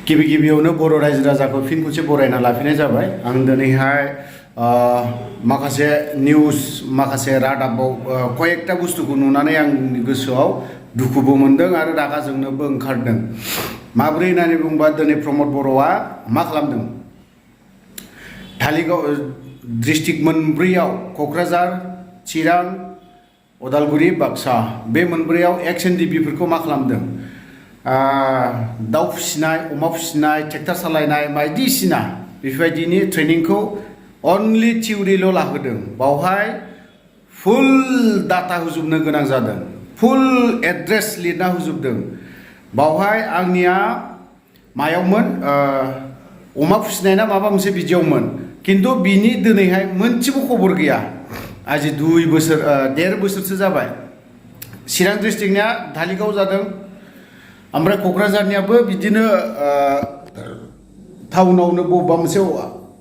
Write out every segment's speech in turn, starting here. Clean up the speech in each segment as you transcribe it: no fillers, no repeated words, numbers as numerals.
गिबि गिबियावनो बर' रायजो राजाखौ फिन खनसे बरायना लाफिननाय जाबाय। आं दिनैहाय माखासे निउस माखासे रादाबाव कयेकटा बुस्थुखौ नुनानै आंनि गोसोआव दुखुबो मोनदों आरो रागा जोंनोबो ओंखारदों। माब्रै होननानै बुंबा दिनै प्रमद बर'आ मा खालामदों? धालिगाव डिस्ट्रिक्ट मोनब्रैयाव क'क्राझार, चिरां, उदालगुरि, बाक्सा बे मोनब्रैयाव XNDB-फोरखौ मा खालामदों? दाउ फिसिनाय, अमा फिसिनाय, ट्रेक्टर सालायनाय बायदिसिना बेफोरबायदिनि ट्रेनिंखौ अनलि थिउरिल' लाहोदों। बावहाय फुल डाटा होजोबनो गोनां जादों, फुल एड्रेस लिरना होजोबदों। बावहाय आंनिया मायावमोन अमा फिसिनाय ना माबा मोनसे बिदियावमोन, खिन्थु बिनि दिनैहाय मोनसेबो खबर गैया। आजि 2 बोसोर 1.5 बोसोरसो जाबाय। चिरां डिस्ट्रिक्टनिया धालिगाव जादों, ओमफ्राय क'क्राझारनियाबो बिदिनो टाउनावनो बबेबा मोनसे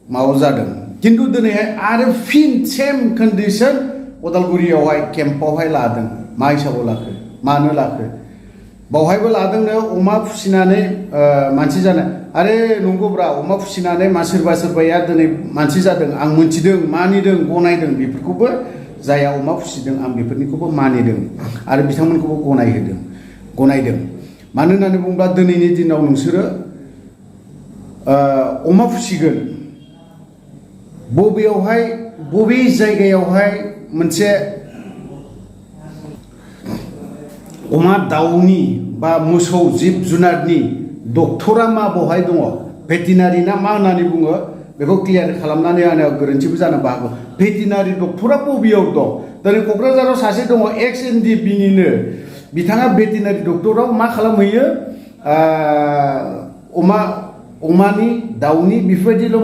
माबायाव जादों। खिन्थु दिनैहाय आरो फिन सेम कन्डिसन उदालगुरियावहाय केम्पआवहाय लादों। मा हिसाबाव लाखो, मानो लाखो? बावहायबो लादोंनो अमा फिसिनानै मानसि जानाय। आरे नंगौब्रा, अमा फिसिनानै सोरबा सोरबाया दिनै मानसि जादों, आं मोनथिदों, मानिदों, गनायदों। बेफोरखौबो जायहा अमा फिसिदों आं बेफोरनिखौबो मानिदों आरो बिथांमोनखौबो गनायदों। मानो होननानै बुङोब्ला दिनैनि दिनाव नोंसोरो अमा फिसिगोन, बबेयावहाय बबे जायगायावहाय मोनसे अमा दाउनि बा मोसौ जिब जुनारनि डक्टरा मा बहाय दङ, भेटेनारि ना मा होननानै बुङो, बेखौ क्लियार खालामनानै आंनियाव गोरोन्थिबो जानोबो हागौ। भेटेनारि डक्टरा बबेयाव दं? दिनै क'क्राझाराव सासे दङ XNDB-निनो, बिथाङा भेटेनारि डक्टराव मा खालामहैयो? अमानि दाउनि बेफोरबायदिल'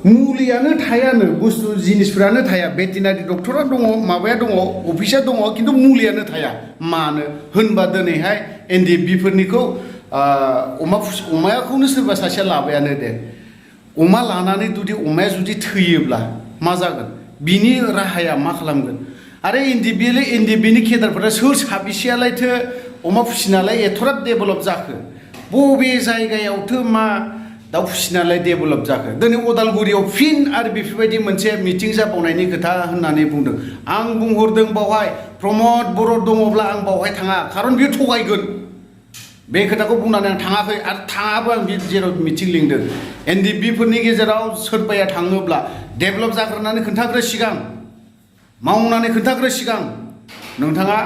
मुलियानो थायानो बुस्थु जिनिसफ्रानो थाया। भेटेनारि डक्टरा दङ, माबाया दङ, अफिसा दङ, खिन्थु मुलियानो थाया। मानो होनबा दिनैहाय NDB-फोरनिखौ अमाखौनो सोरबा सासेया लाबायानो दे। अमा लानानै जुदि अमाया थैयोब्ला मा जागोन? बिनि राहाया मा खालामगोन? आरो NDB-नि केडारफोरा सोर साबेसेयालायथो अमा फिसिनालाय एथ'राब डेभेलप जाखो? बबे जायगायावथो मा दाउ फिसिनालाय डेभेलप जाखो? दिनै उदालगुरियाव फिन आरो बेफोरबायदि मोनसे मिटिं जाबावनायनि खोथा होननानै बुंदों। आं बुंहरदों बावहाय प्रमद बर' दङब्ला आं बावहाय थाङा, खारन बियो थगायगोन। बे खोथाखौ बुंनानै आं थाङाखै आरो थाङाबो। आं जेराव मिटिं लिंदों NDB-फोरनि गेजेराव सोरबाया थाङोब्ला डेभेलप जाग्रोनानै खोन्थाग्रो, सिगां मावनानै खोन्थाग्रो। सिगां नोंथाङा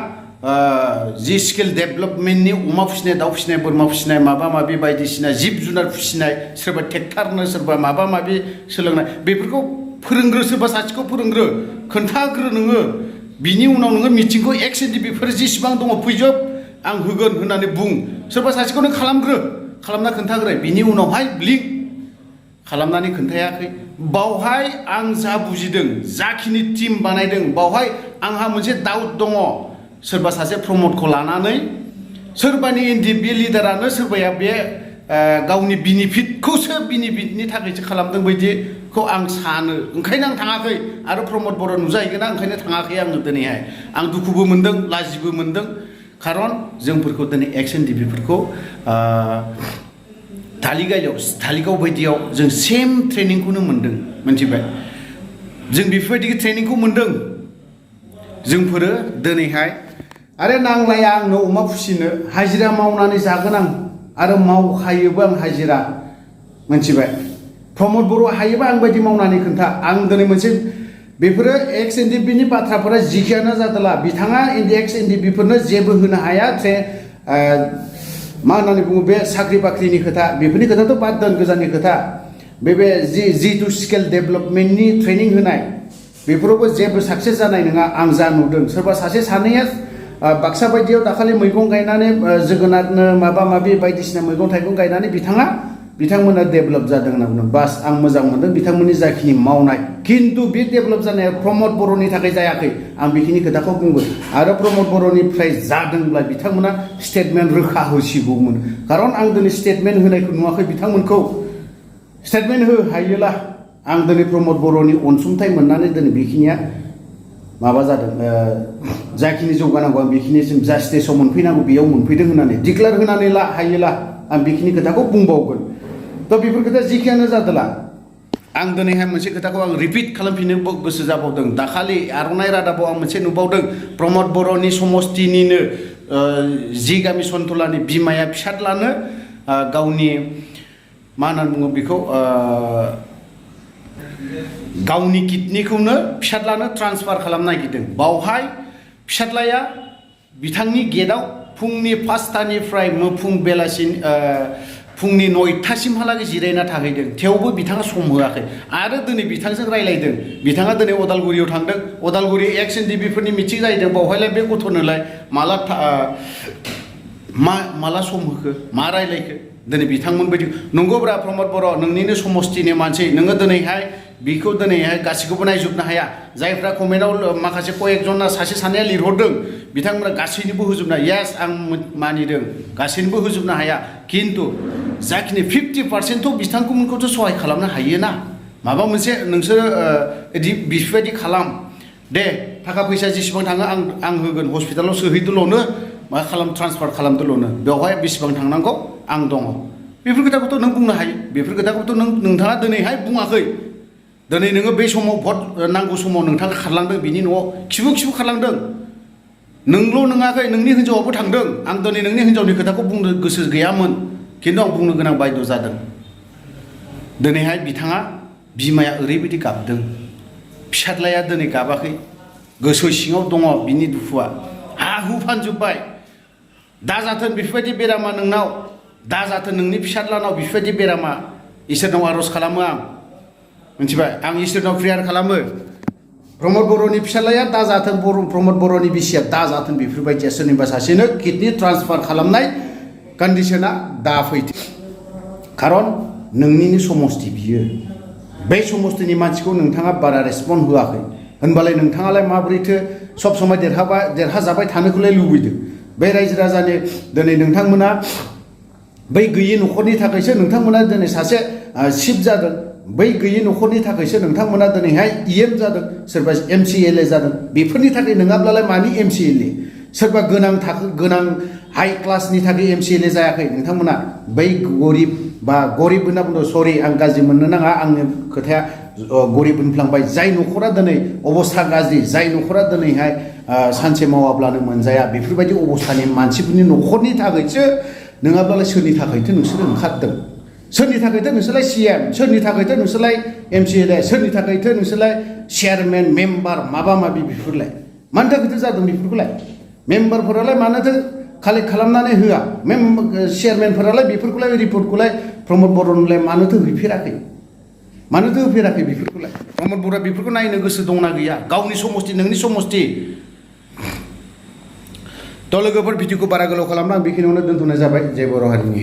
जि स्किल डेभेलपमेन्टनि अमा फिसिनाय, दाउ फिसिनाय, बोरमा फिसिनाय, माबा माबि बायदिसिना जिब जुनार फिसिनाय, सोरबा ट्रेक्टरनो, सोरबा माबा माबि सोलोंनाय, बेफोरखौ फोरोंग्रो। सोरबा सासेखौ फोरोंग्रो, खोन्थाग्रो नोङो। बिनि उनाव नोङो मिटिंखौ XNDB-फोर जेसेबां दङ फैजोब, आं होगोन होननानै बुं। सोरबा सासेखौ नों खालामना खोन्थाग्रो। बिनि उनावहाय लिंक खालामनानै खोन्थायाखै। बावहाय आं जा बुजिदों, जाखिनि टिम बानायदों, बावहाय आंहा मोनसे डाउट दङ। सोरबा सासे प्रमदखौ लानानै सोरबानि NDB लिडारानो सोरबाया बे गावनि बेनिफिटनि थाखायसो खालामदों बायदिखौ आं सानो। ओंखायनो आं थाङाखै। आरो प्रमद बर' नुजाहैगोन, ओंखायनो थाङाखै आङो दिनैहाय। आं दुखुबो मोनदों, लाजिबो मोनदों। खारन जोंफोरखौ दिनै XNDB-फोरखौ धालिगाव बायदियाव जों सेम ट्रेनिंखौनो मोनदों, मिथिबाय? जों बेफोरबायदि ट्रेनिंखौ मोनदों। जोंफोरो दिनैहाय आरो नांलाया आंनो अमा फिसिनो, हाजिरा मावनानै जागोन आं आरो मावखायोबो आं हाजिरा, मिथिबाय? प्रमद बर' हायोबा आं बायदि मावनानै खोन्था। आं दिनै मोनसे बेफोरो XNDB-नि बाथ्राफोरा जिखियानो जादोंला, बिथाङा XNDB-फोरनो जेबो होनो हाया। मा होननानै बुङो, बे साख्रि बाख्रिनि खोथा, बेफोरनि खोथाथ' बाद दोन, गोजाननि खोथा। बे जिथु स्किल डेभेलपमेन्टनि ट्रेनिं होनाय, बेफोरावबो जेबो साक्सेस जानाय नङा आं जा नुदों। सोरबा सासे सानैया बाक्सा बायदियाव दाखालि मैगं गायनानै, जोगोनारनो माबा माबि बायदिसिना मैगं थाइगं गायनानै बिथांमोना डेभेलप जादों होनना बुंदों। बास आं मोजां मोनदों बिथांमोननि जाखिनि मावनाय। खिन्थु बे डेभेलप जानाया प्रमद बर'नि थाखाय जायाखै, आं बेखिनि खोथाखौ बुंगोन। आरो प्रमद बर'निफ्राय जादोंब्ला बिथांमोना स्टेटमेन्ट रोखा होसिगौमोन। खारन आं दिनै स्टेटमेन्ट होनायखौ नुवाखै बिथांमोनखौ। स्टेटमेन्ट हायोला आं दिनै प्रमद बर'नि अनसुंथाइ मोननानै दिनै बेखिनिया माबा जादों। जाखिनि जौगानांगौ आं बेखिनिसिम जा स्टेजाव मोनफैनांगौ बेयाव मोनफैदों होननानै डिक्लेयार होनानै हायोला आं बेखिनि खोथाखौ बुंबावगोन। थ' बेफोर खोथा जिखियानो जादोला आं दिनैहाय मोनसे खोथाखौ आं रिपिट खालामफिननो गोसो जाबावदों। दाखालि आर'नाइ रादाबाव आं मोनसे नुबावदों प्रमद बर'नि समस्तिनिनो जि गामि सन्तलानि बिमाया फिसाज्लानो गावनि मा होननानै बुङो बेखौ गावनि किडनिखौनो फिसाज्लानो ट्रान्सफार खालामनो नागिरदों। बावहाय फिसाज्लाया बिथांनि गेटआव फुंनि 5टानिफ्राय फुं बेलासिनि फुंनि 9टासिमहालागै जिरायना थाहैदों, थेवबो बिथाङा सम होआखै आरो दिनै बिथांजों रायलायदों। बिथाङा दिनै अदालगुरियाव थांदों, अदालगुरि एक्स एनडिबिफोरनि मिटिं जाहैदों। बावहायलाय बे गथ'नोलाय माला सम होखो, मा रायलायखो दिनै बिथांमोन बायदि। नंगौब्रा प्रमद बर' नोंनिनो समस्तिनि मानसि, नोङो दिनैहाय बेखौ दिनैहाय गासैखौबो नायजोबनो हाया। जायफ्रा कमेन्टआव माखासे कयेकजना सासे सानैया लिरहरदों बिथांमोना गासैनोबो होजोबनो हाया। येस आं मानिदों गासैनोबो होजोबनो हाया, खिन्थु जाखिनि 50% बिथांमोनखौथ' सहाय खालामनो हायो ना। माबा मोनसे नोंसोरो बेफोरबायदि खालाम दे, थाखा फैसा जेसेबां थाङो आं होगोन, हस्पिटालाव सोहैदोल'नो मा खालाम ट्रान्सफार खालामदोल'नो, बेवहाय बेसेबां थांनांगौ आं दङ। बेफोर खोथाखौथ' नों बुंनो हायो, बेफोर खोथाखौथ' नोंथाङा दिनैहाय बुङाखै। दिनै नोङो बे समाव भट नांगौ समाव नोंथाङा खारलांदों, बिनि न'आव खिबु खारलांदों। नोंल' नङाखै, नोंनि हिन्जावाबो थांदों। आं दिनै नोंनि हिन्जावनि खोथाखौ बुंनो गोसो गैयामोन, खिन्थु आं बुंनो गोनां बायद' जादों। दिनैहाय बिमाया ओरैबायदि गाबदों, फिसाज्लाया दिनै गाबाखै, गोसो सिङाव दङ बिनि दुखुआ। हा हु फानजोब्बाय, दाजाथों बेफोरबायदि बेरामा नोंनाव, दाजाथों नोंनि फिसाज्लानाव बेफोरबायदि बेरामा। इसोरनाव आर'ज खालामो आं, मिथिबाय, आं इसोरनाव प्रेयार खालामो। प्रमद बर'नि फिसाज्लाया दाजाथों, प्रमद बर'नि बिसिया दाजाथों बेफोरबायदिया सोरनिबा सासेनो किडनि ट्रान्सफार खालामनाय कन्डिशना दाफैथों। खारन नोंनिनो समस्ति बियो, बे समस्तिनि मानसिखौ नोंथाङा बारा रेसपन्ड होआखै। होनबालाय नोंथाङालाय माबोरैथो सब समाय देरहाजाबाय थानोखौलाय लुबैदों? बे रायजो राजानि दिनै नोंथांमोना बै गैयि न'खरनि थाखायसो नोंथांमोना दिनै सासे चिफ जादों। बै गैयि न'खरनि थाखायसो नोंथांमोना दिनैहाय EM जादों, सोरबा MCLA जादों। बेफोरनि थाखाय नङाब्लालाय मानि MCLA? सोरबा गोनां हाइ क्लासनि थाखाय MCLA जायाखै नोंथांमोना। बै गरिब होनना बुंदों, सरि आं गाज्रि मोननो नाङा, आंनि खोथाया गरिब होनफ्लांबाय। जाय न'खरा दिनै अबस्था गाज्रि, जाय न'खरा दिनैहाय सानसे मावाब्लानो मोनजाया, बेफोरबायदि अबस्थानि मानसिफोरनि न'खरनि थाखायसो, नङाब्लालाय सोरनि थाखायथो नोंसोरो ओंखारदों? सोरनि थाखायथो नोंसोरलाय CM, सोरनि थाखायथो नोंसोरलाय MCLA, सोरनि थाखायथो नोंसोरलाय चेयारमेन मेम्बार माबा माबि बेफोरलाय? मानि थाखायथो जादों बेफोरखौलाय? मेम्बारफोरालाय मानोथो कालेक्ट खालामनानै होआ? चेयारमेनफोरालाय बेफोरखौलाय रिपर्टखौलाय प्रमद बर'नोलाय मानोथो हैफेराखै? मानोथो होफेराखै बेफोरखौलाय? प्रमद बर'आ बेफोरखौ नायनो गोसो दंना गैया? गावनि समस्ति, नोंनि समस्ति। थ' लोगोफोर, भिडिअखौ बारा गोलाव खालामना आं बेखिनियावनो दोनथ'नाय जाबाय। जय बर' हारिनि।